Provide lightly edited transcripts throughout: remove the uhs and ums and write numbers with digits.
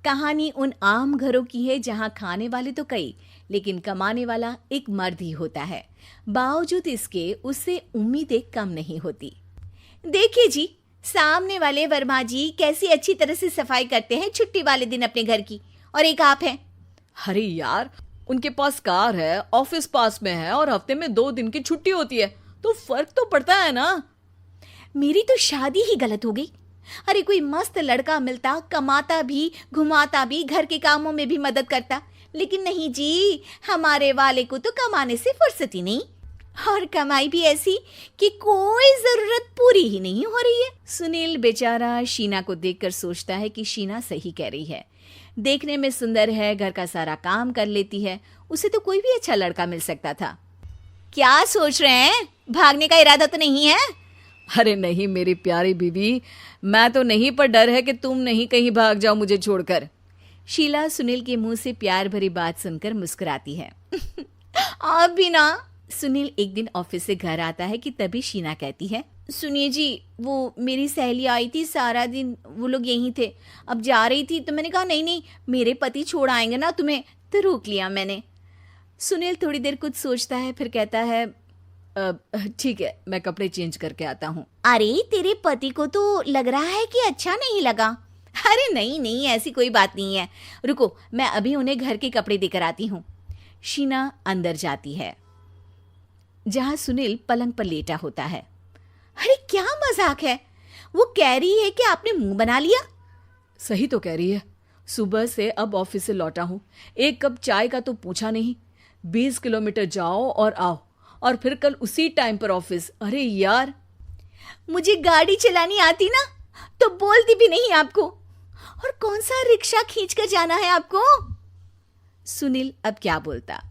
कहानी उन आम घरों की है जहां खाने वाले तो कई, लेकिन कमाने वाला एक मर्द ही होता है। बावजूद इसके उससे उम्मीदें कम नहीं होती। देखिए जी, सामने वाले वर्मा जी कैसी अच्छी तरह से सफाई करते हैं छुट्टी वाले दिन अपने घर की, और एक आप हैं। अरे यार, उनके पास कार है, ऑफिस पास में है और हफ्ते में 2 दिन की छुट्टी होती है, तो फर्क तो पड़ता है ना। मेरी तो शादी ही गलत हो गई। अरे कोई मस्त लड़का मिलता, कमाता भी, घुमाता भी, घर के कामों में भी मदद करता, लेकिन नहीं जी, हमारे वाले को तो कमाने से फुर्सत ही नहीं, और कमाई भी ऐसी कि कोई जरूरत पूरी ही नहीं हो रही है। सुनील बेचारा शीना को देखकर सोचता है कि शीना सही कह रही है। देखने में सुंदर है, घर का सारा काम कर लेती है, उसे तो कोई भी अच्छा लड़का मिल सकता था। क्या सोच रहे हैं? भागने का इरादा तो नहीं है? अरे नहीं मेरी प्यारी बीवी, मैं तो नहीं, पर डर है कि तुम नहीं कहीं भाग जाओ मुझे छोड़कर। शीला सुनील के मुंह से प्यार भरी बात सुनकर मुस्कुराती है। आप भी ना। सुनील एक दिन ऑफिस से घर आता है कि तभी शीना कहती है, सुनिए जी, वो मेरी सहेली आई थी, सारा दिन वो लोग यहीं थे, अब जा रही थी तो मैंने कहा नहीं नहीं, मेरे पति छोड़ आएंगे ना तुम्हें, तो रोक लिया मैंने। सुनील थोड़ी देर कुछ सोचता है, फिर कहता है, ठीक है, मैं कपड़े चेंज करके आता हूँ। अरे तेरे पति को तो लग रहा है कि अच्छा नहीं लगा। अरे नहीं नहीं, ऐसी कोई बात नहीं है, रुको मैं अभी उन्हें घर के कपड़े देकर आती हूँ। शीना अंदर जाती है जहां सुनील पलंग पर लेटा होता है। अरे क्या मजाक है, वो कह रही है कि आपने मुंह बना लिया। सही तो कह रही है, सुबह से अब ऑफिस से लौटा हूँ, एक कप चाय का तो पूछा नहीं, 20 किलोमीटर जाओ और आओ, और फिर कल उसी टाइम पर ऑफिस। अरे यार, मुझे गाड़ी चलानी आती ना तो बोलती भी नहीं आपको, और कौन सा रिक्शा खींच कर जाना है आपको। सुनील अब क्या बोलता।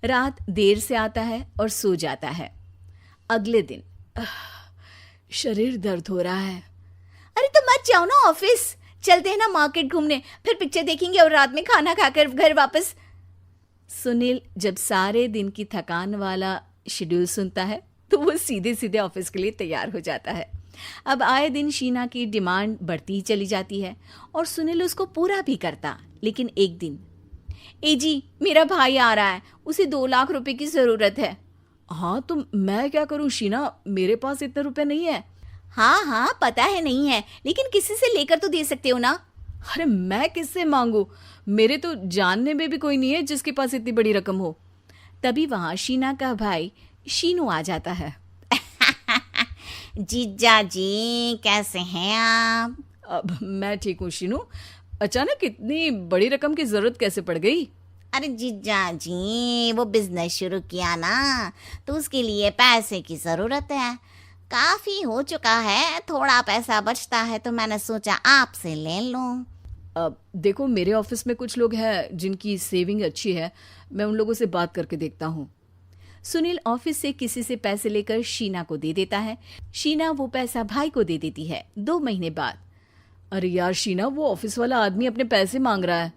रात देर से आता है और सो जाता है। अगले दिन शरीर दर्द हो रहा है। अरे तो मत जाओ ना ऑफिस, चलते हैं ना मार्केट घूमने, फिर पिक्चर देखेंगे और रात में खाना खाकर घर वापस। सुनील जब सारे दिन की थकान वाला शेड्यूल सुनता है तो वो सीधे सीधे ऑफिस के लिए तैयार हो जाता है। अब आए दिन शीना की डिमांड बढ़ती ही चली जाती है और सुनील उसको पूरा भी करता। लेकिन एक दिन, ए जी मेरा भाई आ रहा है, उसे 2 लाख रुपए की जरूरत है। हाँ तो मैं क्या करूँ शीना, मेरे पास इतने रुपए नहीं है। हाँ हाँ पता है नहीं है, लेकिन किसी से लेकर तो दे सकते हो ना। अरे मैं किससे मांगू, मेरे तो जानने में भी कोई नहीं है जिसके पास इतनी बड़ी रकम हो। तभी वहां शीना का भाई शीनू आ जाता है। जीजा जी कैसे हैं आप? अब मैं ठीक हूँ शीनू, अचानक इतनी बड़ी रकम की जरूरत कैसे पड़ गई? अरे जीजा जी, वो बिजनेस शुरू किया ना, तो उसके लिए पैसे की जरूरत है। काफी हो चुका है, थोड़ा पैसा बचता है तो मैंने सोचा आपसे ले लूं। अब देखो, मेरे ऑफिस में कुछ लोग हैं जिनकी सेविंग अच्छी है, मैं उन लोगों से बात करके देखता हूँ। सुनील ऑफिस से किसी से पैसे लेकर शीना को दे देता है। शीना वो पैसा भाई को दे देती है 2 महीने बाद। अरे यार शीना, वो ऑफिस वाला आदमी अपने पैसे मांग रहा है,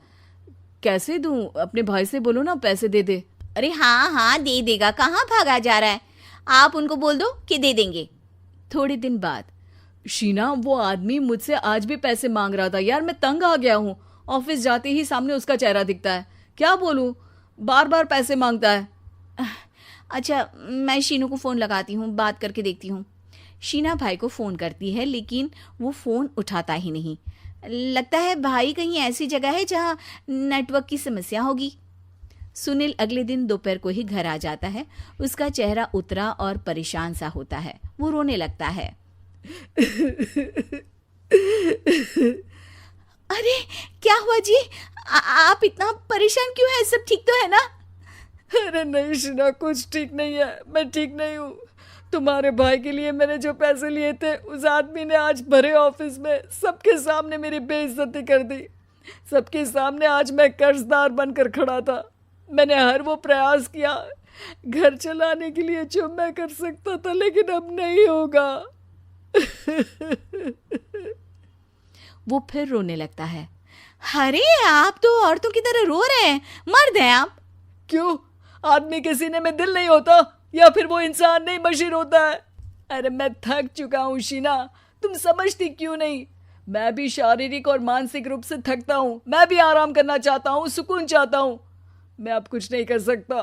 कैसे दूं? अपने भाई से बोलो ना पैसे दे दे। अरे हाँ हाँ दे देगा, कहाँ भागा जा रहा है, आप उनको बोल दो कि दे देंगे। थोड़े दिन बाद, शीना वो आदमी मुझसे आज भी पैसे मांग रहा था यार, मैं तंग आ गया हूँ। ऑफिस जाते ही सामने उसका चेहरा दिखता है, क्या बोलूं, बार बार पैसे मांगता है। अच्छा मैं शीनू को फ़ोन लगाती हूँ, बात करके देखती हूँ। शीना भाई को फ़ोन करती है लेकिन वो फ़ोन उठाता ही नहीं। लगता है भाई कहीं ऐसी जगह है जहाँ नेटवर्क की समस्या होगी। सुनील अगले दिन दोपहर को ही घर आ जाता है। उसका चेहरा उतरा और परेशान सा होता है, वो रोने लगता है। अरे क्या हुआ जी, आप इतना परेशान क्यों हैं? सब ठीक तो है ना? अरे नहीं शीना, कुछ ठीक नहीं है, मैं ठीक नहीं हूँ। तुम्हारे भाई के लिए मैंने जो पैसे लिए थे, उस आदमी ने आज भरे ऑफिस में सबके सामने मेरी बेइज्जती कर दी। सबके सामने आज मैं कर्जदार बनकर खड़ा था। मैंने हर वो प्रयास किया घर चलाने के लिए जो मैं कर सकता था, लेकिन अब नहीं होगा। वो फिर रोने लगता है। अरे आप तो औरतों की तरह रो रहे हैं, मर्द हैं आप। क्यों, आदमी के सीने में दिल नहीं होता, या फिर वो इंसान नहीं मशीन होता है? अरे मैं थक चुका हूँ शीना, तुम समझती क्यों नहीं? मैं भी शारीरिक और मानसिक रूप से थकता हूँ, मैं भी आराम करना चाहता हूँ, सुकून चाहता हूँ। मैं अब कुछ नहीं कर सकता।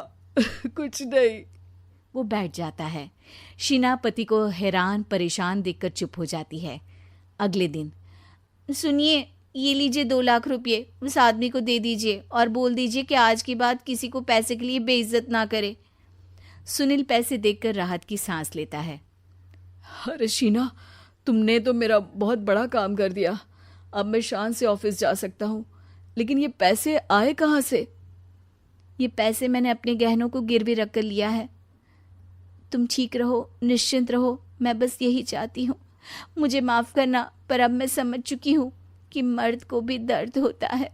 कुछ नहीं। वो बैठ जाता है। शीना पति को हैरान परेशान देखकर चुप हो जाती है। अगले दिन, सुनिए, ये लीजिए 2 लाख रुपये, उस आदमी को दे दीजिए और बोल दीजिए कि आज के बाद किसी को पैसे के लिए बेइज्जत ना करे। सुनील पैसे देखकर राहत की सांस लेता है। अरे शीना, तुमने तो मेरा बहुत बड़ा काम कर दिया। अब मैं शान से ऑफिस जा सकता हूँ। लेकिन ये पैसे आए कहाँ से? ये पैसे मैंने अपने गहनों को गिरवी रख कर लिया है। तुम ठीक रहो, निश्चिंत रहो, मैं बस यही चाहती हूँ। मुझे माफ़ करना, पर अब मैं समझ चुकी हूँ कि मर्द को भी दर्द होता है।